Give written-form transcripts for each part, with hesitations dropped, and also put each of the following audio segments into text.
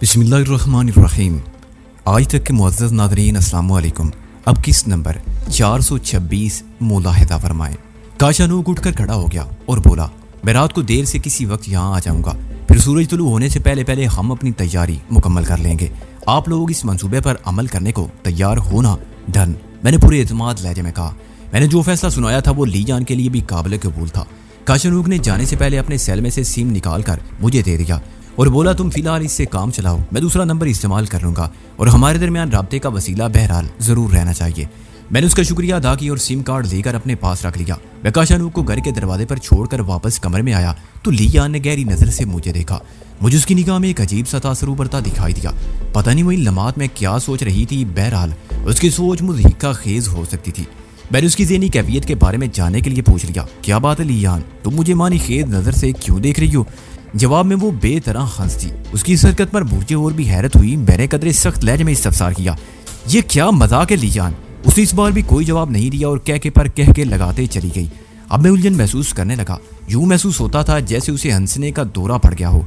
बिस्मिल्लाहिर्रहमानिर्रहीम। आज तक के मुअज़्ज़ज़ नाज़रीन अस्सलाम वालेकुम। अब किस नंबर 426 मुलाहिज़ा फरमाएं। काशानूक उठकर खड़ा हो गया और बोला, मैं रात को देर से किसी वक्त यहाँ आ जाऊँगा, फिर सूरज तुलू होने से पहले पहले हम अपनी तैयारी मुकम्मल कर लेंगे। आप लोग इस मंसूबे पर अमल करने को तैयार होना। डन। मैंने पूरे एतमाद लहजे में कहा। मैंने जो फैसला सुनाया था वो ली जान के लिए भी काबिल कबूल था। काशानूक ने जाने से पहले अपने सेल में से सिम निकाल कर मुझे दे दिया और बोला, तुम फिलहाल इससे काम चलाओ, मैं दूसरा नंबर इस्तेमाल कर लूँगा और हमारे दरमियान राब्ते का वसीला बहरहाल ज़रूर रहना चाहिए। मैंने उसका शुक्रिया अदा किया और सिम कार्ड लेकर अपने पास रख लिया। मैं काशानूक को घर के दरवाजे पर छोड़कर वापस कमरे में आया तो लियान ने गहरी नज़र से मुझे देखा। मुझे उसकी निगाह में एक अजीब सा तासर उभरता दिखाई दिया। पता नहीं वही लम्हात में क्या सोच रही थी, बहरहाल उसकी सोच मुज़हिका खेज हो सकती थी। मैंने उसकी ज़हनी कैफियत के बारे में जानने के लिए पूछ लिया, क्या बात है लियान, तुम मुझे मानी खेज नज़र से क्यों देख रही हो? जवाब में वो बेतरह हंसती। उसकी इस हरकत पर मुझे और भी हैरत हुई। मैंने कदरे सख्त लहजे में इस्तफसार किया, ये क्या मजाक है लियान? उसने इस बार भी कोई जवाब नहीं दिया और कह के पर कह के लगाते चली गई। अब मैं उलझन महसूस करने लगा। यूं महसूस होता था जैसे उसे हंसने का दौरा पड़ गया हो।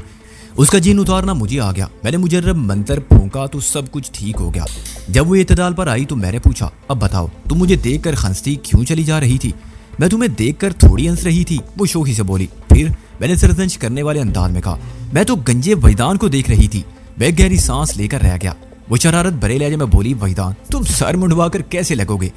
उसका जीन उतारना मुझे आ गया। मैंने मुजर्रब मंतर फूंका तो सब कुछ ठीक हो गया। जब वो इत्तदाल पर आई तो मैंने पूछा, अब बताओ तुम मुझे देख कर हंसती क्यों चली जा रही थी? मैं तुम्हें देख कर थोड़ी हंस रही थी, वो शोखी से बोली। फिर मैंने सरजंश करने वाले अंदाज में कहा, मैं तो गंजे वहीदान को देख रही थी। मैं गहरी सांस लेकर रह गया। वो शरारत भरे लहजे में बोली, वहीदान तुम सर मुंडवा कर कैसे लगोगे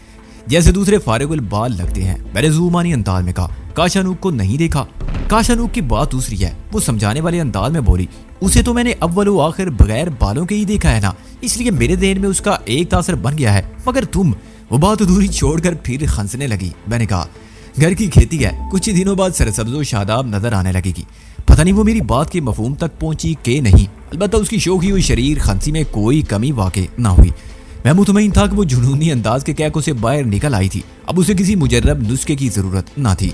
जैसे दूसरे फारिगुल बाल लगते हैं? मैंने ज़ुबानी अंदाज में कहा, काशानूक को नहीं देखा? काशानूक की बात दूसरी है, वो समझाने वाले अंदाज में बोली, उसे तो मैंने अव्वल व आखिर बगैर बालों के ही देखा है ना, इसलिए मेरे देहन में उसका एक तासर बन गया है। मगर तुम, वो बात अधूरी छोड़कर फिर हंसने लगी। मैंने कहा, घर की खेती है, कुछ ही दिनों बाद सरसब्ज़ो शादाब नजर आने लगेगी। पता नहीं वो मेरी बात के मफहूम तक पहुंची के नहीं, अलबत्ता उसकी शोखी हुई शरीर खंसी में कोई कमी वाक़ई ना हुई। मैं मुतमईन था कि वो जुनूनी अंदाज के कहकों से बाहर निकल आई थी। अब उसे किसी मुजर्रब नुस्खे की जरूरत ना थी।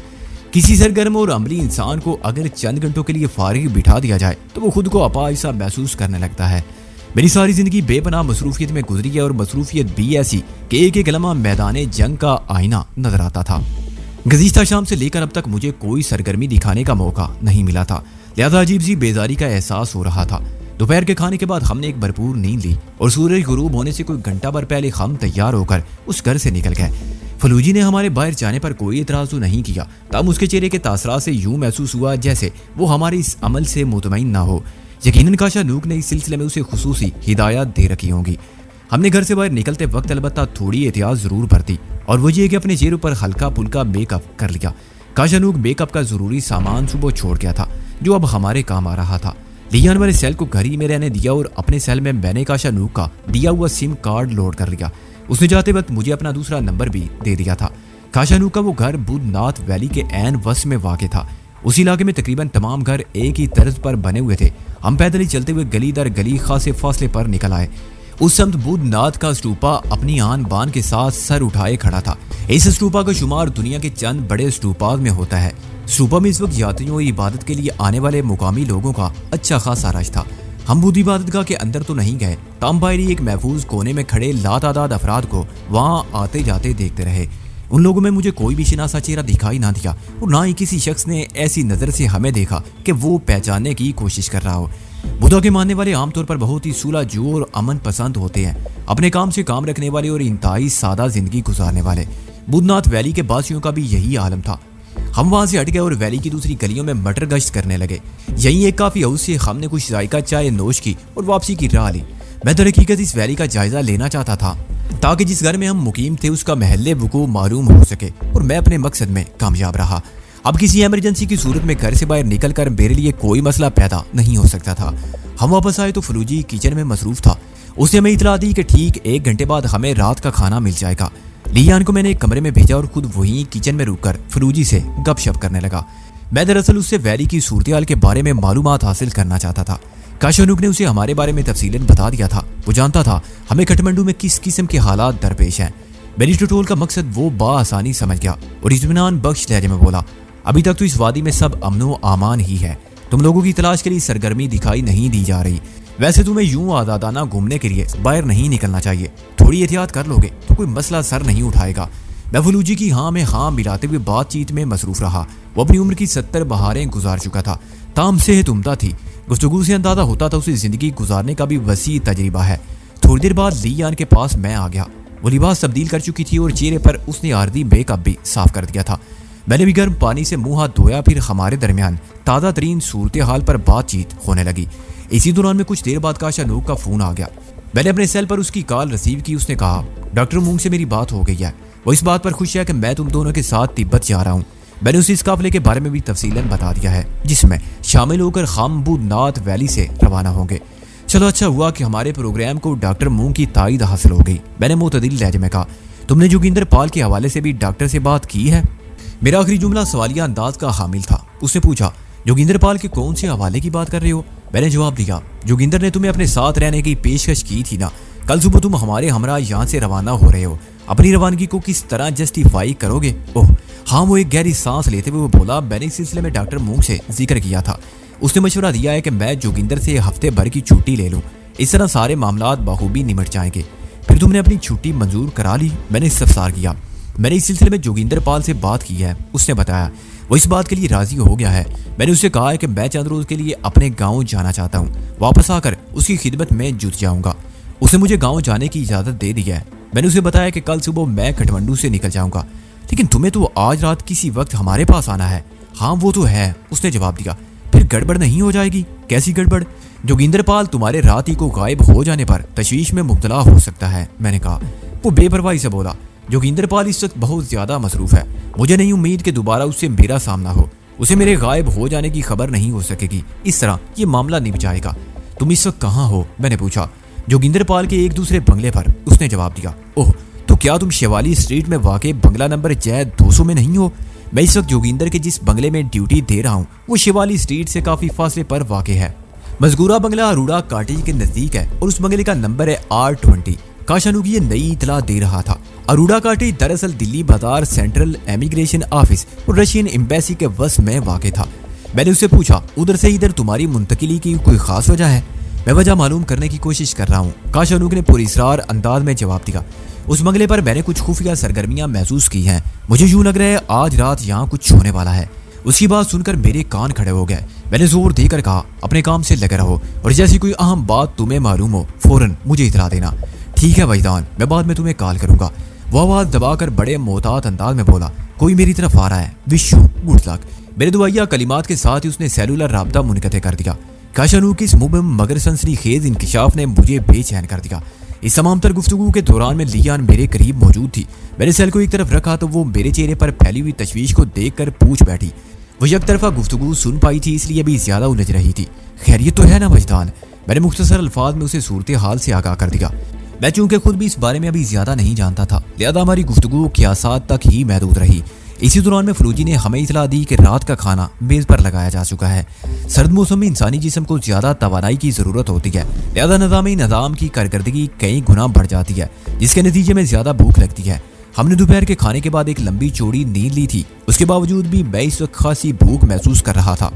किसी सरगर्म और अमली इंसान को अगर चंद घंटों के लिए फारिग बिठा दिया जाए तो वो खुद को अपाहिज सा महसूस करने लगता है। मेरी सारी जिंदगी बेपनाह मसरूफियत में गुजरी है और मसरूफियत भी ऐसी कि एक एक लम्हा मैदान जंग का आईना नजर आता था। गुज़िश्ता शाम से लेकर अब तक मुझे कोई सरगर्मी दिखाने का मौका नहीं मिला था, लिहाजा अजीब सी बेजारी का एहसास हो रहा था। दोपहर के खाने के बाद हमने एक भरपूर नींद ली और सूरज गुरूब होने से कोई घंटा भर पहले हम तैयार होकर उस घर से निकल गए। फलूजी ने हमारे बाहर जाने पर कोई इतराज़ तो नहीं किया, तब उसके चेहरे के तासरात से यूं महसूस हुआ जैसे वो हमारे इस अमल से मुतमईन ना हो। यकीनन काशानूक ने इस सिलसिले में उसे खुसूसी हिदायत दे रखी होंगी। हमने घर से बाहर निकलते वक्त अलबत्ता थोड़ी एहतियात जरूर बरती और वो ये कि अपने चेहरे पर हल्का फुल्का मेकअप कर लिया। काशानूक मेकअप का जरूरी सामान सुबह छोड़ गया था जो अब हमारे काम आ रहा था। लियान वाले सेल को घर ही में रहने दिया और अपने सेल में मैंने काशानूक का दिया हुआ सिम कार्ड लोड कर लिया। उसने जाते वक्त मुझे अपना दूसरा नंबर भी दे दिया था। काशानूक का वो घर बुधनाथ वैली के ऐन वस में वाक़ था। उस इलाके में तकरीबन तमाम घर एक ही तर्ज पर बने हुए थे। हम पैदल ही चलते हुए गली दर गली खासे फासले पर निकल आए। उस समत बुधनाथ का स्टूपा अपनी आन बान के साथ सर उठाए खड़ा था। इस स्टूपा का शुमार दुनिया के चंद बड़े स्टूपाज में होता है। स्टूपा में इस वक्त यात्रियों और इबादत के लिए आने वाले मुकामी लोगों का अच्छा खासा रश था। हम बुद्ध इबादतगाह के अंदर तो नहीं गए, ताम बाहरी एक महफूज कोने में खड़े लातादाद अफराद को वहाँ आते जाते देखते रहे। उन लोगों में मुझे कोई भी शिनासा चेहरा दिखाई ना दिया और ना ही किसी शख्स ने ऐसी नज़र से हमें देखा कि वो पहचानने की कोशिश कर रहा हो। बुद्धा के मानने वाले आमतौर पर बहुत ही सुलझो और अमन पसंद होते हैं, अपने काम से काम रखने वाले और इंतहाई सादा जिंदगी गुजारने वाले। बुधनाथ वैली के बासियों का भी यही आलम था। हम वहाँ से हट गए और वैली की दूसरी गलियों में मटर गश्त करने लगे। यहीं एक काफ़ी हाउस से हमने कुछ जायका चाय नोश की और वापसी की राह ली। मैं दर हकीकत इस वैली का जायजा लेना चाहता था ताकि जिस घर में हम मुकीम थे उसका महल्ले वुकू मालूम हो सके और मैं अपने मकसद में कामयाब रहा। अब किसी इमरजेंसी की सूरत में घर से बाहर निकल कर मेरे लिए कोई मसला पैदा नहीं हो सकता था। हम वापस आए तो फलूजी किचन में मसरूफ था। उसने हमें इतला दी कि ठीक 1 घंटे बाद हमें रात का खाना मिल जाएगा। लियान को मैंने एक कमरे में भेजा और खुद वहीं किचन में रुककर फलूजी से गपशप करने लगा। मैं दरअसल उससे वैली की सूरत-ए-हाल के बारे में मालूमात हासिल करना चाहता था। काशानूक ने उसे हमारे बारे में तफसीलन बता दिया था। वो जानता था हमें काठमांडू में किस किस्म के हालात दरपेश हैं। मेरी टटोल का मकसद वो बाआसानी समझ गया और इत्मीनान बख्श लहजे में बोला, अभी तक तो इस वादी में सब अमनो आमान ही है। तुम लोगों की तलाश के लिए सरगर्मी दिखाई नहीं दी जा रही। वैसे तुम्हें यूं आज़ादाना घूमने के लिए बाहर नहीं निकलना चाहिए। थोड़ी एहतियात कर लोगे तो कोई मसला सर नहीं उठाएगा। मैं फलूजी की हाँ में हाँ मिलाते हुए बातचीत में मसरूफ रहा। वो अपनी उम्र की 70 बहारें गुजार चुका था, ताम सेहत उम्दा थी। गुफ्तगू से अंदाजा होता था उसे जिंदगी गुजारने का भी वसी तजर्बा है। थोड़ी देर बाद लीयान के पास मैं आ गया। वो लिबास तब्दील कर चुकी थी और चेहरे पर उसने आर्दी मेकअप भी साफ कर दिया था। मैंने भी गर्म पानी से मुंह हाथ धोया। फिर हमारे दरमियान ताज़ा तरीन सूरत हाल पर बातचीत होने लगी। इसी दौरान में कुछ देर बाद काशानूक का फोन आ गया। मैंने अपने सेल पर उसकी कॉल रिसीव की। उसने कहा, डॉक्टर मूंग से मेरी बात हो गई है। वो इस बात पर खुश है कि मैं तुम दोनों के साथ तिब्बत जा रहा हूँ। मैंने उसे इस काफिले के बारे में भी तफसीलन बता दिया है, जिसमें शामिल होकर खामबूदनाथ वैली से रवाना होंगे। चलो अच्छा हुआ कि हमारे प्रोग्राम को डॉक्टर मूंग की तायद हासिल हो गई। मैंने मुतदिल लहजे में कहा, तुमने जोगिंदर पाल के हवाले से भी डॉक्टर से बात की है? मेरा आखिरी जुमला सवालिया अंदाज का हामिल था। उसने पूछा, जोगिंदर पाल के कौन से हवाले की बात कर रहे हो? मैंने जवाब दिया, जोगिंदर ने तुम्हें अपने साथ रहने की पेशकश की थी ना। कल सुबह तुम हमारे हमरा यहाँ से रवाना हो रहे हो। अपनी रवानगी को किस तरह जस्टिफाई करोगे? ओह हाँ। वो एक गहरी सांस लेते हुए बोला, मैंने इस सिलसिले में डॉक्टर मूंग से जिक्र किया था। उसने मशवरा दिया है कि मैं जोगिंदर से हफ्ते भर की छुट्टी ले लूँ। इस तरह सारे मामलात बखूबी निमट जाएंगे। फिर तुमने अपनी छुट्टी मंजूर करा ली? मैंने इस्तफसार किया। मैंने इस सिलसिले में जोगिंदर पाल से बात की है। उसने बताया वो इस बात के लिए राजी हो गया है। मैंने उससे कहा है कि मैं चंद रोज के लिए अपने गाँव जाना चाहता हूँ। वापस आकर उसकी खिदमत में जुट जाऊँगा। उसने मुझे गाँव जाने की इजाज़त दे दी है। मैंने उसे बताया कि कल सुबह मैं काठमांडू से निकल जाऊँगा, लेकिन तुम्हें तो आज रात किसी वक्त हमारे पास आना है। हाँ वो तो है, उसने जवाब दिया। फिर गड़बड़ नहीं हो जाएगी? कैसी गड़बड़? जोगिंदर पाल तुम्हारे रात ही को गायब हो जाने पर तशवीश में मुब्तला हो सकता है। मैंने कहा। वो बेपरवाही से बोला, जोगिंदर पाल इस वक्त बहुत ज्यादा मसरूफ है। मुझे नहीं उम्मीद कि दोबारा उससे मेरा सामना हो। उसे मेरे गायब हो जाने की खबर नहीं हो सकेगी। इस तरह ये मामला निभ जाएगा। तुम इस वक्त कहाँ हो? मैंने पूछा। जोगिंदर पाल के एक दूसरे बंगले पर, उसने जवाब दिया। ओह तो क्या तुम शेवाली स्ट्रीट में वाक़े बंगला नंबर जैद 200 में नहीं हो? मैं इस वक्त जोगिंदर के जिस बंगले में ड्यूटी दे रहा हूँ वो शिवाली स्ट्रीट से काफी फासले पर वाक़ है। मज़कूरा बंगला अरोड़ा काटेज के नजदीक है और उस बंगले का नंबर है R20। काशानूक ये नई इतला दे रहा था। अरोड़ा काटेज दरअसल दिल्ली बाजार सेंट्रल इमिग्रेशन ऑफिस और रशियन एम्बेसी के वस में वाक़ था। मैंने उससे पूछा, उधर से इधर तुम्हारी मुंतकिली की कोई खास वजह है? मैं वजह मालूम करने की कोशिश कर रहा हूँ, काशानूक ने पुरइसरार अंदाज में जवाब दिया। उस बंगले पर मैंने कुछ खुफिया सरगर्मियां महसूस की हैं। मुझे यूं लग रहा है आज रात यहाँ कुछ होने वाला है। उसकी बात सुनकर मेरे कान खड़े हो गए। मैंने जोर देकर कहा, अपने काम से लगे रहो और जैसी कोई अहम बात तुम्हें मालूम हो फौरन मुझे इतला देना। ठीक है भाईजान, मैं बाद में तुम्हें कॉल करूंगा। वो आवाज दबाकर बड़े मोहतात अंदाज में बोला, कोई मेरी तरफ आ रहा है। Vishu good luck. मेरे दुआया कलिमात के साथ ही उसने सेलुलर राब्ता मुनक़ते कर दिया। काशानूक की इस मुबहम मगर सनसनीखेज इंकिशाफ ने मुझे बेचैन कर दिया। इस तमाम तर गुफ्तगू के दौरान में लियान मेरे करीब मौजूद थी। मैंने सेल को एक तरफ रखा तो वो मेरे चेहरे पर फैली हुई तशवीश को देखकर पूछ बैठी। वो एक तरफा गुफ्तगू सुन पाई थी, इसलिए भी ज्यादा उलझ रही थी। खैरियत तो है ना वजदान? मैंने मुख्तसर अल्फाज में उसे सूरत हाल से आगाह कर दिया। मैं चूंकि खुद भी इस बारे में अभी ज्यादा नहीं जानता था, लिहाजा हमारी गुफ्तगू क़ियासात तक ही महदूद रही। इसी दौरान में फरूजी ने हमें इतला दी कि रात का खाना मेज पर लगाया जा चुका है। सर्द मौसम में इंसानी जिस्म को ज्यादा तवानाई की जरूरत होती है, लिहाजा निज़ाम की कारकर्दगी कई गुना बढ़ जाती है, जिसके नतीजे में ज्यादा भूख लगती है। हमने दोपहर के खाने के बाद एक लंबी चौड़ी नींद ली थी। उसके बावजूद भी मैं इस वक्त खासी भूख महसूस कर रहा था।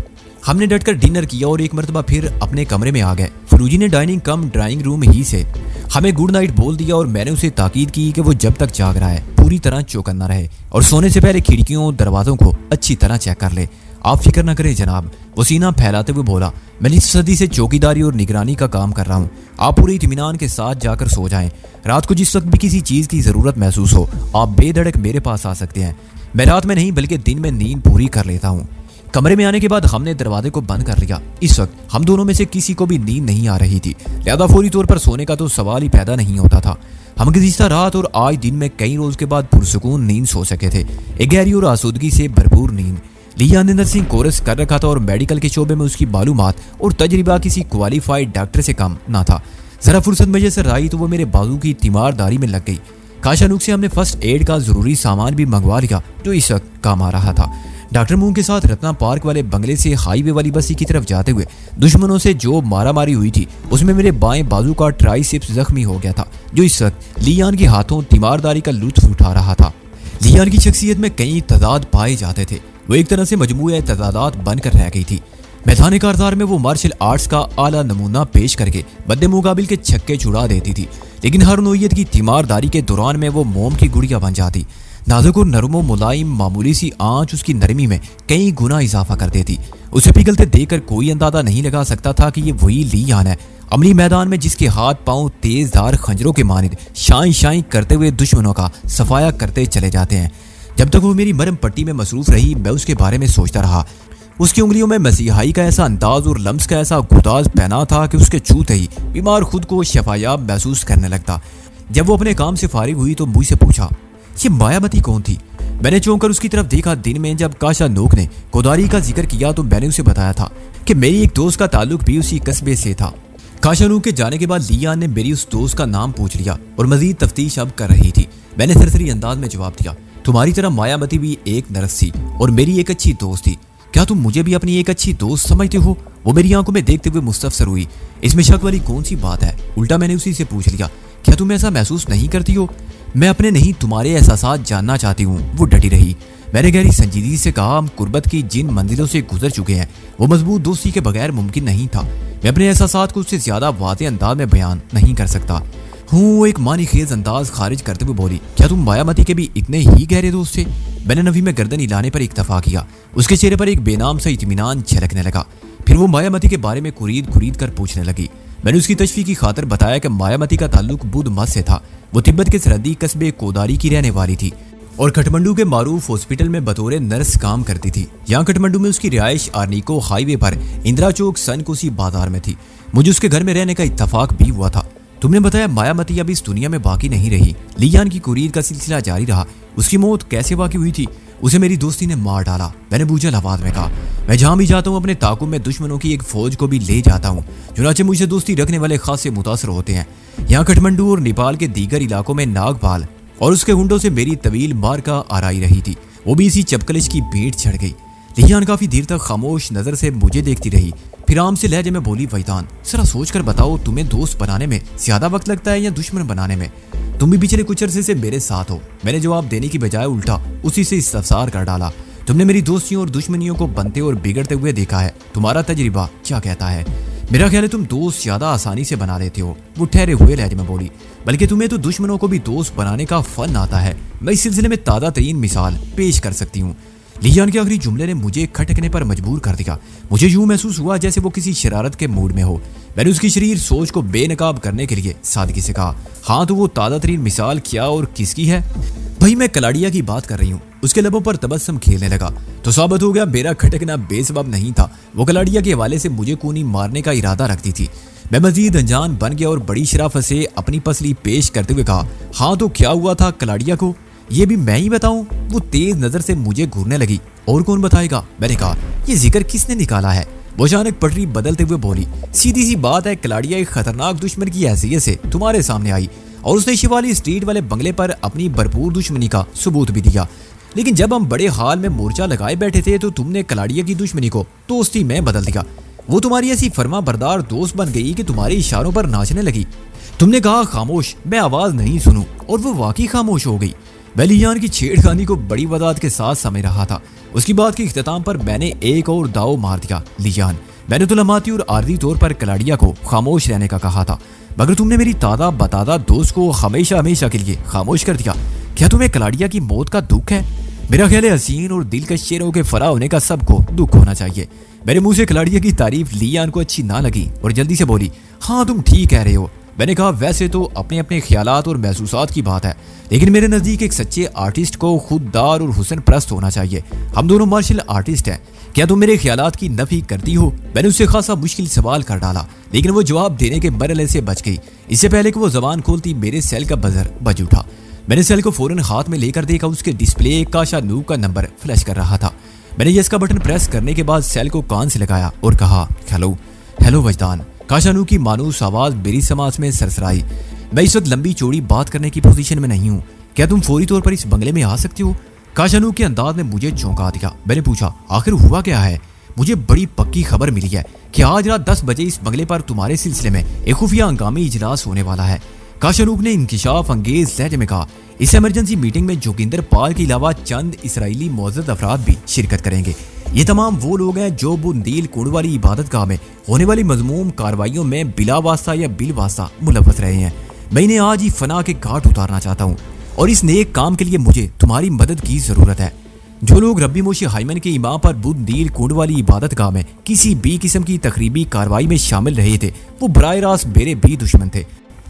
हमने डटकर डिनर किया और एक मरतबा फिर अपने कमरे में आ गए। फरूजी ने डाइनिंग कम ड्राइंग रूम ही से हमें गुड नाइट बोल दिया और मैंने उसे ताकीद की कि वो जब तक जाग रहा है पूरी तरह चौकन्ना रहे और सोने से पहले खिड़कियों दरवाजों को अच्छी तरह चेक कर ले। आप फिक्र न करें जनाब, वो सीना फैलाते हुए बोला। मैं 20 सदी से चौकीदारी और निगरानी का काम कर रहा हूँ। आप पूरे इत्मीनान के साथ जाकर सो जाएं। रात को जिस वक्त भी किसी चीज़ की ज़रूरत महसूस हो आप बेधड़क मेरे पास आ सकते हैं। मैं रात में नहीं बल्कि दिन में नींद पूरी कर लेता हूँ। कमरे में आने के बाद हमने दरवाजे को बंद कर लिया। इस वक्त हम दोनों में से किसी को भी नींद नहीं आ रही थी, लिहाजा फौरी तौर पर सोने का तो सवाल ही पैदा नहीं होता था। हम गुज़िश्ता रात और आज दिन में कई रोज के बाद पुरसुकून नींद सो सके थे, एक गहरी और आसूदगी से भरपूर नींद। लियान ने नर्सिंग कोर्स कर रखा था और मेडिकल के शोबे में उसकी मालूमात और तजर्बा किसी क्वालिफाइड डॉक्टर से कम ना था। जरा फुर्सत मुयसर आई तो वो मेरे बाजू की तीमारदारी में लग गई। काशानूक से हमने फर्स्ट एड का जरूरी सामान भी मंगवा लिया जो इस वक्त काम आ रहा था। डॉक्टर मूंग के साथ रत्ना पार्क वाले बंगले से हाईवे वाली बस्ती की तरफ जाते हुए दुश्मनों से जो मारामारी हुई थी उसमें मेरे बाएं बाजू का ट्राइसेप्स जख्मी हो गया था, जो इस वक्त लियान के हाथों तीमारदारी का लुत्फ उठा रहा था। लियान की शख्सियत में कई तजाद पाए जाते थे। वो एक तरह से मजमूए तजादात बनकर रह गई थी। मैदान कारज़ार में वो मार्शल आर्ट्स का आला नमूना पेश करके बद्दे मुकाबिल के छक्के छुड़ा देती थी, लेकिन हर नोयत की तीमारदारी के दौरान में वो मोम की गुड़िया बन जाती। नाजुक और नरम और मुलायम मामूली सी आंच उसकी नरमी में कई गुना इजाफा कर देती। उसे पिघलते देखकर कोई अंदाजा नहीं लगा सकता था कि ये वही लियान है, अमली मैदान में जिसके हाथ पांव तेजधार खंजरों के मानिंद शाई शाई करते हुए दुश्मनों का सफाया करते चले जाते हैं। जब तक वो मेरी मरहम पट्टी में मसरूफ रही, मैं उसके बारे में सोचता रहा। उसकी उंगलियों में मसीहाई का ऐसा अंदाज और लम्स का ऐसा गुदाज पहना था कि उसके छूते ही बीमार खुद को शफायाब महसूस करने लगता। जब वो अपने काम से फारिग हुई तो मुझसे पूछा, ये मायावती कौन थी? मैंने चौंक कर उसकी तरफ देखा। दिन में जब काशानूक ने कोदारी का जिक्र किया तो मैंने उसे बताया था कि मेरी एक दोस्त का ताल्लुक भी उसी कस्बे से था। काशानूक के जाने के बाद लियान ने मेरी उस दोस्त का नाम पूछ लिया और मजीद तफ्तीश अब कर रही थी। मैंने सरसरी अंदाज में जवाब दिया, तुम्हारी तरह मायावती भी एक नर्स थी और मेरी एक अच्छी दोस्त थी। क्या तुम मुझे भी अपनी एक अच्छी दोस्त समझते हो? वो मेरी आंखों में देखते हुए मुस्तफसर हुई। इसमें शक वाली कौन सी बात है? उल्टा मैंने उसी से पूछ लिया, क्या तुम ऐसा महसूस नहीं करती हो? मैं अपने नहीं तुम्हारे एहसासात जानना चाहती हूँ। वो डटी रही। मैंने गहरी संजीदगी से कहा, हम कुर्बत की जिन मंजिलों से गुजर चुके हैं वो मजबूत दोस्ती के बगैर मुमकिन नहीं था। मैं अपने एहसासात को उससे ज्यादा वाज़ेह अंदाज में बयान नहीं कर सकता हूँ। वो एक मानी खेज अंदाज खारिज करते हुए बोली, क्या तुम मायावती के भी इतने ही गहरे दोस्त थे? मैंने नवी में गर्दन हिलाने पर इक्तफा किया। उसके चेहरे पर एक बेनाम सा इत्मीनान झलकने लगा। फिर वो मायावती के बारे में कुरीद कर पूछने लगी। मैंने उसकी तशफी की खातर बताया कि मायावती का ताल्लुक बुद्ध मत से था। वो तिब्बत के सरहदी कस्बे कोदारी की रहने वाली थी और काठमांडू के मारूफ हॉस्पिटल में बतौर नर्स काम करती थी। यहाँ काठमांडू में उसकी रिहाइश आर्निको हाईवे पर इंदिरा चौक सनकोसी बाजार में थी। मुझे उसके घर में रहने का इत्तफाक भी हुआ था। तुमने बताया मायावती अब इस दुनिया में बाकी नहीं रही। लियान की कुरीद का सिलसिला जारी रहा। उसकी मौत कैसे वाक़ई हुई थी? उसे मेरी दोस्ती ने मार डाला। मैंने बूझल आवाज में कहा, मैं जहां भी जाता हूं अपने ताकुब में दुश्मनों की एक फौज को भी ले जाता हूं। चुनाचे मुझसे दोस्ती रखने वाले खासे मुतासर होते हैं। यहाँ काठमांडू और नेपाल के दीगर इलाकों में नागपाल और उसके गुंडों से मेरी तवील मारका आराई रही थी। वो भी इसी चपकलिश की भेंट चढ़ गई। लियान काफी देर तक खामोश नजर से मुझे देखती रही। फिर आम से लहजे में बोली, वैतान जरा सोच कर बताओ, तुम्हें दोस्त बनाने में ज्यादा वक्त लगता है या दुश्मन बनाने में? तुम भी पिछले कुछ अरसे से मेरे साथ हो। मैंने जवाब देने की बजाय उल्टा उसी से इस्तफसार कर डाला। तुमने मेरी दोस्तियों और दुश्मनियों को बनते और बिगड़ते हुए देखा है। तुम्हारा तजर्बा क्या कहता है? मेरा ख्याल है तुम दोस्त ज्यादा आसानी से बना लेते हो। वो ठहरे हुए लहजे में बोली, बल्कि तुम्हें तो दुश्मनों को भी दोस्त बनाने का फन आता है। मैं इस सिलसिले में ताज़ा तरीन मिसाल पेश कर सकती हूँ। लियान के आखिरी जुमले ने मुझे खटकने पर मजबूर कर दिया। मुझे यूं महसूस हुआ जैसे वो किसी शरारत के मूड में हो। मैंने उसकी शरीर सोच को बेनकाब करने के लिए सादगी से कहा, हाँ तो वो ताज़ा तरीन मिसाल क्या और किसकी है? भाई मैं कलाड़िया की बात कर रही हूँ। उसके लबों पर तबस्सुम खेलने लगा। तो साबित हो गया मेरा खटकना बेसबब नहीं था। वो कलाड़िया के हवाले से मुझे कूनी मारने का इरादा रखती थी। मैं मजीद अनजान बन गया और बड़ी शराफत से अपनी पसली पेश करते हुए कहा, हाँ तो क्या हुआ था कलाड़िया को? ये भी मैं ही बताऊं? वो तेज नजर से मुझे घूरने लगी। और कौन बताएगा? मैंने कहा, ये जिक्र किसने निकाला है? वो अचानक पटरी बदलते हुए बोली, सीधी सी बात है, कलाड़िया एक खतरनाक दुश्मन की हैसियत से तुम्हारे सामने आई और उसने शिवाली स्ट्रीट वाले बंगले पर अपनी भरपूर दुश्मनी का सबूत भी दिया। लेकिन जब हम बड़े हाल में मोर्चा लगाए बैठे थे तो तुमने कलाड़िया की दुश्मनी को दोस्ती में बदल दिया। वो तुम्हारी ऐसी फर्मा बरदार दोस्त बन गई कि तुम्हारे इशारों पर नाचने लगी। तुमने कहा खामोश, मैं आवाज नहीं सुनूं, और वो वाकई खामोश हो गई। मैं लियान की छेड़खानी को बड़ी वदात के साथ समझ रहा था। उसकी बात के इख्तिताम पर मैंने एक और दाव मार दिया। लियान, मैंने तो लम्हाती और आर्जी तौर पर कलाड़िया को खामोश रहने का कहा था, मगर तुमने मेरी तादा बतादा दोस्त को हमेशा हमेशा के लिए खामोश कर दिया। क्या तुम्हें कलाड़िया की मौत का दुख है? मेरा ख्याल है हसीन और दिलकश शेरों के फरा होने का सबको दुख होना चाहिए। मेरे मुंह से कलाड़िया की तारीफ लियान को अच्छी ना लगी और जल्दी से बोली, हाँ तुम ठीक कह रहे हो। मैंने कहा, वैसे तो अपने अपने ख्यालात और महसूसात की बात है, लेकिन मेरे नज़दीक एक सच्चे आर्टिस्ट को खुददार और हुस्न परस्त होना चाहिए। हम दोनों मार्शल आर्टिस्ट हैं। क्या तुम मेरे ख्यालात की नफी करती हो? मैंने उससे खासा मुश्किल सवाल कर डाला, लेकिन वो जवाब देने के मरहले से बच गई। इससे पहले कि वो जबान खोलती मेरे सेल का बजर बज उठा। मैंने सेल को फौरन हाथ में लेकर देखा। उसके डिस्प्ले काशानूक का नंबर फ्लैश कर रहा था। मैंने यस का बटन प्रेस करने के बाद सेल को कान से लगाया और कहा, हेलो हेलो वजदान। काशानूक की मानूस आवाज मेरी समाज में सरसराई। मैं इस वक्त लंबी चौड़ी बात करने की पोजीशन में नहीं हूँ। क्या तुम फौरी तौर पर इस बंगले में आ सकती हो? काशानूक के अंदाज ने मुझे चौंका दिया। मैंने पूछा, आखिर हुआ क्या है? मुझे बड़ी पक्की खबर मिली है कि आज रात 10 बजे इस बंगले पर तुम्हारे सिलसिले में एक खुफिया हंगामी इजलास होने वाला है। काशानूक ने इंकिशाफ अंगेज लहजे में कहा, इस इमरजेंसी मीटिंग में जोगिंदर पाल के अलावा चंद इसराइली मौजूद अफराद भी शिरकत करेंगे। ये तमाम वो लोग हैं जो बुंदील कुंड वाली इबादतगाह में होने वाली मजमूम कार्रवाइयों में बिला वास्ता या बिल वास्ता मुलव्वस रहे हैं। मैं इन्हें आज ही फना के घाट उतारना चाहता हूँ। और इस नेक काम के लिए मुझे तुम्हारी मदद की जरूरत है। जो लोग रब्बी मोशी हाइमन के इमाम पर बुध नील कुंड वाली इबादत गाह में किसी भी किस्म की तकरीबी कार्रवाई में शामिल रहे थे, वो बराह रास्त मेरे भी दुश्मन थे,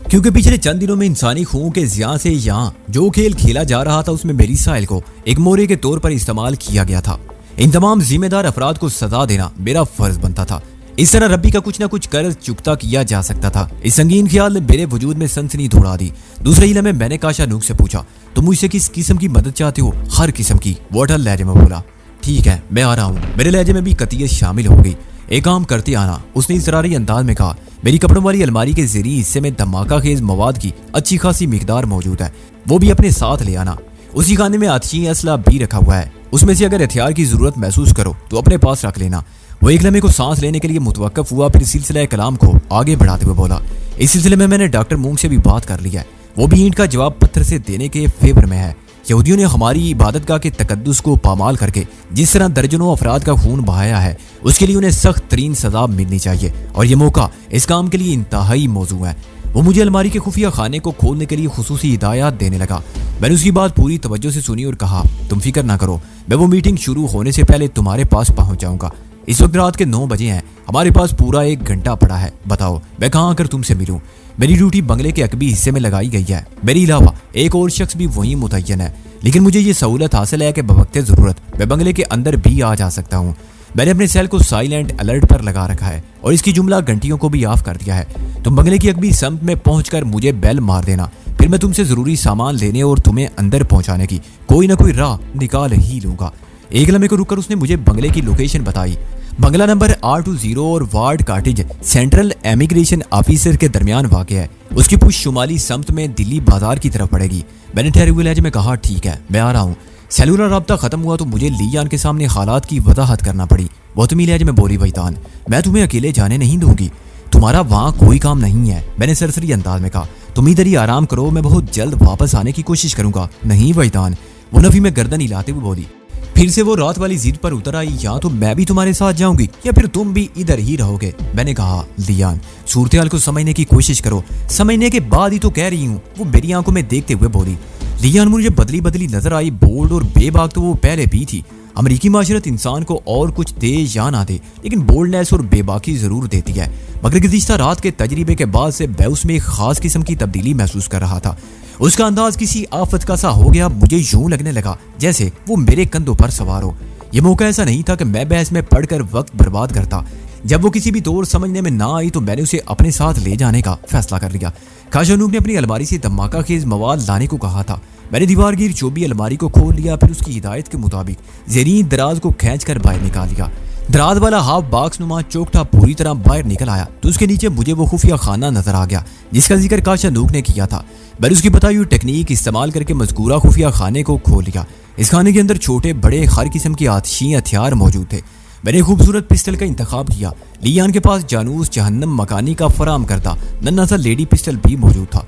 क्योंकि पिछले चंद दिनों में इंसानी खून के ज़िया से यहाँ जो खेल खेला जा रहा था उसमें मेरी साहिल को एक मोरे के तौर पर इस्तेमाल किया गया था। इन तमाम जिम्मेदार अफराद को सजा देना मेरा फर्ज बनता था। इस तरह रब्बी का कुछ न कुछ कर्ज चुकता किया जा सकता था। इस संगीन ख्याल ने मेरे वजूद में सनसनी दौड़ा दी। दूसरे ही लम्हे मैंने काशानूक से पूछा, तुम मुझसे किस किस्म की मदद चाहते हो? हर किस्म की, वो अटल लहजे में बोला। ठीक है, मैं आ रहा हूँ। मेरे लहजे में भी कतियत शामिल हो गई। एक काम करते आना, उसने इसरारी अंदाज में कहा। मेरी कपड़ों वाली अलमारी के ज़रिए हिस्से में धमाका खेज मवाद की अच्छी खासी मिकदार मौजूद है, वो भी अपने साथ ले आना। उसी खाने में आतिशी असला भी रखा हुआ है, उसमें से अगर हथियार की जरूरत महसूस करो तो अपने पास रख लेना। वो एक लम्हे को सांस लेने के लिए मुतवक्कफ हुआ, फिर सिलसिला कलाम को आगे बढ़ाते हुए बोला, इस सिलसिले में मैंने डॉक्टर मूंग से भी बात कर लिया है, वो भी ईंट का जवाब पत्थर से देने के फेवर में है। यहूदियों ने हमारी इबादतगाह के तकद्दुस को पामाल करके जिस तरह दर्जनों अफराद का खून बहाया है, उसके लिए उन्हें सख्त तरीन सजा मिलनी चाहिए, और ये मौका इस काम के लिए इंतहाई मौजू है। वो मुझे अलमारी के खुफिया खाने को खोलने के लिए खुसूसी हिदायत देने लगा। मैंने उसकी बात पूरी तवज्जो से सुनी और कहा, तुम फिक्र ना करो, मैं वो मीटिंग शुरू होने से पहले तुम्हारे पास पहुंच जाऊंगा। इस वक्त रात के 9 बजे हैं, हमारे पास पूरा 1 घंटा पड़ा है। बताओ मैं कहाँ आकर तुमसे मिलूं? मेरी ड्यूटी बंगले के अकबी हिस्से में लगाई गई है। मेरे अलावा एक और शख्स भी वहीं मुतय्यन है, लेकिन मुझे ये सहूलत हासिल है कि बवक्ते ज़रूरत मैं बंगले के अंदर भी आ जा सकता हूँ। मैंने अपने सेल को साइलेंट अलर्ट पर लगा रखा है और इसकी जुमला घंटियों को भी ऑफ कर दिया है। तुम बंगले की अकबी सम्त में पहुंचकर मुझे बेल मार देना, फिर मैं तुमसे ज़रूरी सामान लेने और तुम्हें अंदर पहुंचाने की कोई ना कोई राह निकाल ही लूंगा। एक लम्हे को रुककर उसने मुझे बंगले की लोकेशन बताई। बंगला नंबर 820 और ward cottage central immigration officer के दरमियान वाक़ है। उसकी पुश शुमाली सम्त में दिल्ली बाजार की तरफ पड़ेगी। मैंने ठहरे हुए लहजे में कहा, ठीक है, मैं आ रहा हूँ। सेलुलर रब्ता खत्म हुआ तो मुझे लियान के सामने हालात की वजाहत करना पड़ी। वतमी लहजे में बोली, वैतान, मैं तुम्हें अकेले जाने नहीं दूंगी, तुम्हारा वहाँ कोई काम नहीं है। मैंने सरसरी अंदाज में कहा, तुम इधर ही आराम करो, मैं बहुत जल्द वापस आने की कोशिश करूंगा। नहीं वैतान, वो नफी में गर्दन हिलाते हुए बोली। फिर से वो रात वाली जिद पर उतर आई, या तो मैं भी तुम्हारे साथ जाऊंगी या फिर तुम भी इधर ही रहोगे। मैंने कहा, लियान, सूरत-ए-हाल को समझने की कोशिश करो, समझने के बाद ही तो कह रही हूँ। वो मेरी आंखों में देखते हुए बोली। लियान मुझे बदली बदली नजर आई, बोल्ड और बेबाक तो वो पहले भी थी। अमरीकी माशरत इंसान को और कुछ दे या ना दे, लेकिन बोल्डनेस और बेबाकी जरूर देती है। मगर गुज़िश्ता रात के तजर्बे के बाद से मैं उसमें एक खास किस्म की तब्दीली महसूस कर रहा था। उसका अंदाज किसी आफत का सा हो गया। मुझे यूं लगने लगा जैसे वो मेरे कंधों पर सवार हो। ये मौका ऐसा नहीं था कि मैं बहस में पढ़कर वक्त बर्बाद करता। जब वो किसी भी दौर समझने में ना आई तो मैंने उसे अपने साथ ले जाने का फैसला कर लिया। काशानूक ने अपनी अलमारी से धमाका खेज मवाद लाने को कहा था। मैंने दीवारगीर चोबी अलमारी को खोल लिया, फिर उसकी हिदायत के मुताबिक ज़ेरीन दराज को खींचकर बाहर निकाल लिया। दराज वाला हाफ बॉक्स नुमा चौकठा पूरी तरह बाहर निकल आया तो उसके नीचे मुझे वो खुफिया खाना नजर आ गया जिसका जिक्र काशानूक ने किया था। मैंने उसकी बताई हुई टेक्निक इस्तेमाल करके मज़कूरा खुफिया खाने को खोल लिया। इस खाने के अंदर छोटे बड़े हर किस्म के आतिशी हथियार मौजूद थे। मैंने खूबसूरत पिस्टल का इंतखाब किया। लियान के पास जानूस जहन्नम मकानी का फराम करता नन्हा सा लेडी पिस्टल भी मौजूद था।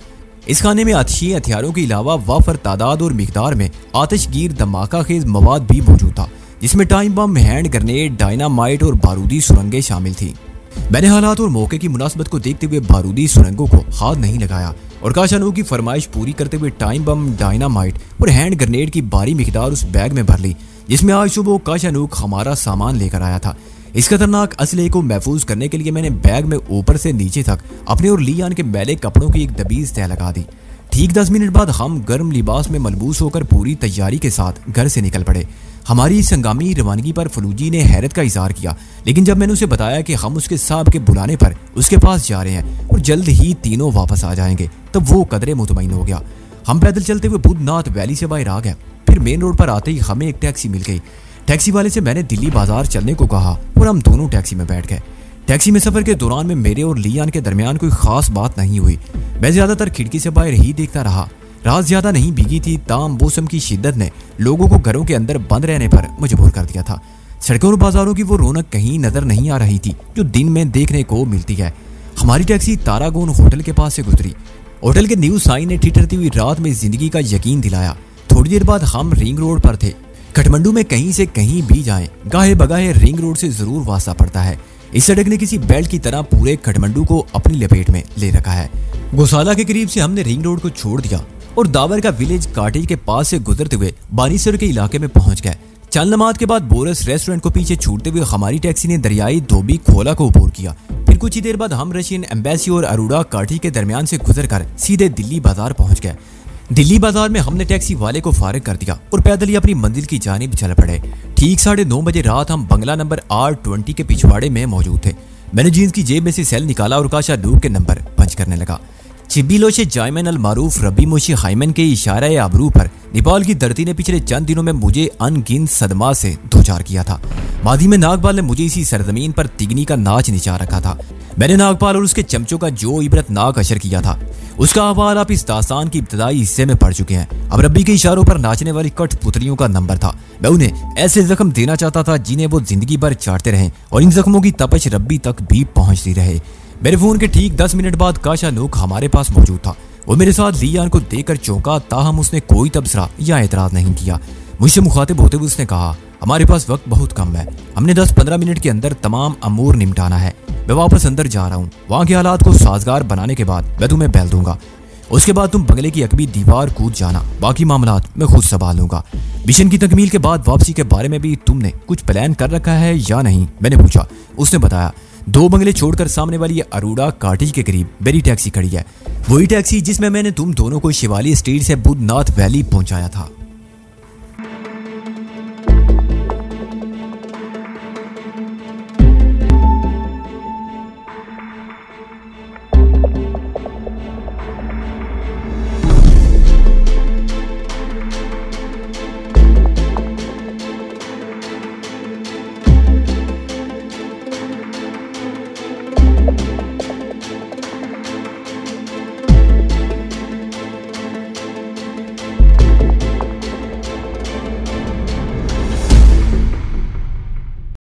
इस खाने में आतिशी हथियारों के अलावा वाफर तादाद और मिकदार में आतिशगीर धमाका खेज मवाद भी मौजूद था, जिसमें time bomb, hand grenade, dynamite और बारूदी सुरंगें शामिल थी। मैंने हालात और मौके की मुनासबत को देखते हुए बारूदी सुरंगों को हाथ नहीं लगाया और काशानूक की फरमाइश पूरी करते हुए टाइम बम, डायनामाइट और हैंड ग्रेनेड की भारी मिकदार उस बैग में भर ली जिसमें आज सुबह काशानूक हमारा सामान लेकर आया था। इस खतरनाक असले को महफूज करने के लिए मैंने बैग में ऊपर से नीचे तक अपने और लियान के मैले कपड़ों की एक दबीज तय लगा दी। ठीक 10 मिनट बाद हम गर्म लिबास में मलबूस होकर पूरी तैयारी के साथ घर से निकल पड़े। हमारी इस हंगामी रवानगी पर फलूजी ने हैरत का इजहार किया, लेकिन जब मैंने उसे बताया कि हम उसके साहब के बुलाने पर उसके पास जा रहे हैं और जल्द ही तीनों वापस आ जाएंगे, तब वो कदरे मुतमईन हो गया। हम पैदल चलते हुए बुधनाथ वैली से बाहर आ गए। फिर मेन रोड पर आते ही हमें एक टैक्सी मिल गई। टैक्सी वाले से मैंने दिल्ली बाजार चलने को कहा और हम दोनों टैक्सी में बैठ गए। टैक्सी में सफर के दौरान में मेरे और लियान के दरमियान कोई खास बात नहीं हुई। मैं ज्यादातर खिड़की से बाहर ही देखता रहा। रात ज्यादा नहीं भीगी थी, ताम मौसम की शिद्दत ने लोगों को घरों के अंदर बंद रहने पर मजबूर कर दिया था। सड़कों और बाजारों की वो रौनक कहीं नजर नहीं आ रही थी जो दिन में देखने को मिलती है। हमारी टैक्सी तारागोन होटल के पास से गुजरी। होटल के न्यू साइन ने ठिठरती हुई रात में जिंदगी का यकीन दिलाया। थोड़ी देर बाद हम रिंग रोड पर थे। काठमांडू में कहीं से कहीं भी जाएं, गाहे बगाहे रिंग रोड से जरूर वास्ता पड़ता है। इस सड़क ने किसी बेल्ट की तरह पूरे काठमांडू को अपनी लपेट में ले रखा है। गौशाला के करीब से हमने रिंग रोड को छोड़ दिया और दावर का विलेज काटेज के पास से गुजरते हुए बानीसर के इलाके में पहुंच गए। चंद नमाज के बाद बोरस रेस्टोरेंट को पीछे छूटते हुए हमारी टैक्सी ने दरियाई धोबी खोला को अबूर किया। फिर कुछ ही देर बाद हम रशियन एम्बेसी और अरोड़ा काठी के दरमियान से गुजरकर सीधे दिल्ली बाजार पहुंच गए। दिल्ली बाजार में हमने टैक्सी वाले को फारिग कर दिया और पैदल ही अपनी मंजिल की जानिब चल पड़े। ठीक 9:30 बजे रात हम बंगला नंबर R20 के पिछवाड़े में मौजूद थे। मैंने जीन्स की जेब में से सेल निकाला और काशा नूक के नंबर पंच करने लगा। चिब्बिलोशे जायमन अल मारूफ रबी मोशी हाइमन के इशारे आबरू पर नेपाल की धरती ने पिछले चंद दिनों में मुझे अनगिनत सदमा से दो चार किया था। मादी में नागपाल ने मुझे इसी सरजमीन पर तिगनी का नाच निचा रखा था। मैंने नागपाल और उसके चमचों का जो इबरतनाक असर किया था उसका हवाला आप इस दास्तान की इब्तदाई हिस्से में पढ़ चुके हैं। अब रब्बी के इशारों पर नाचने वाली कठपुतलियों का नंबर था। मैं उन्हें ऐसे जख्म देना चाहता था जिन्हें वो जिंदगी भर चाटते रहें और इन जख्मों की तपश रब्बी तक भी पहुंचती रहे। मेरे फोन के ठीक 10 मिनट बाद काशा नूक हमारे पास मौजूद था। वो मेरे साथ लियान को देखकर चौंका, ताहम उसने कोई तबसरा या एतराज नहीं किया। मुझसे मुखातिब होते हुए उसने कहा, हमारे पास वक्त बहुत कम है, हमने 10-15 मिनट के अंदर तमाम अमूर निपटाना है। मैं वापस अंदर जा रहा हूँ, वहाँ के हालात को साजगार बनाने के बाद मैं तुम्हें बैल दूंगा। उसके बाद तुम बंगले की अकबी दीवार कूद जाना, बाकी मामलात मैं खुद संभाल लूंगा। मिशन की तकमील के बाद वापसी के बारे में भी तुमने कुछ प्लान कर रखा है या नहीं, मैंने पूछा। उसने बताया, 2 बंगले छोड़कर सामने वाली अरोड़ा काटेज के करीब मेरी टैक्सी खड़ी है, वही टैक्सी जिसमें मैंने तुम दोनों को शिवाली स्ट्रीट से बुद्धनाथ वैली पहुंचाया था।